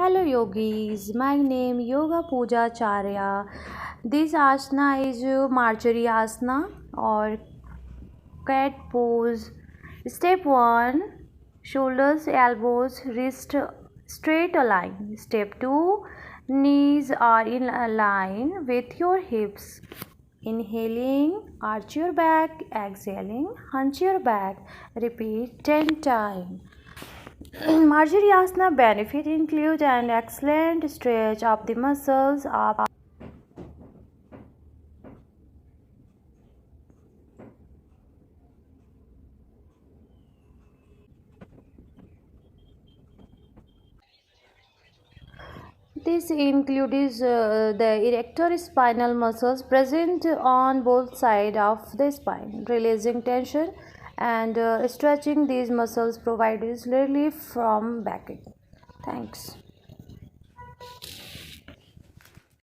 Hello yogis, my name Yoga Pooja Charya. This asana is Marjariasana or cat pose. Step 1, shoulders, elbows, wrist straight align. Step 2, knees are in line with your hips. Inhaling, arch your back, exhaling, hunch your back. Repeat 10 times. Marjariasana benefit include an excellent stretch of the muscles of this includes the erector spinal muscles present on both sides of the spine. Releasing tension and stretching these muscles provides relief from backache. Thanks.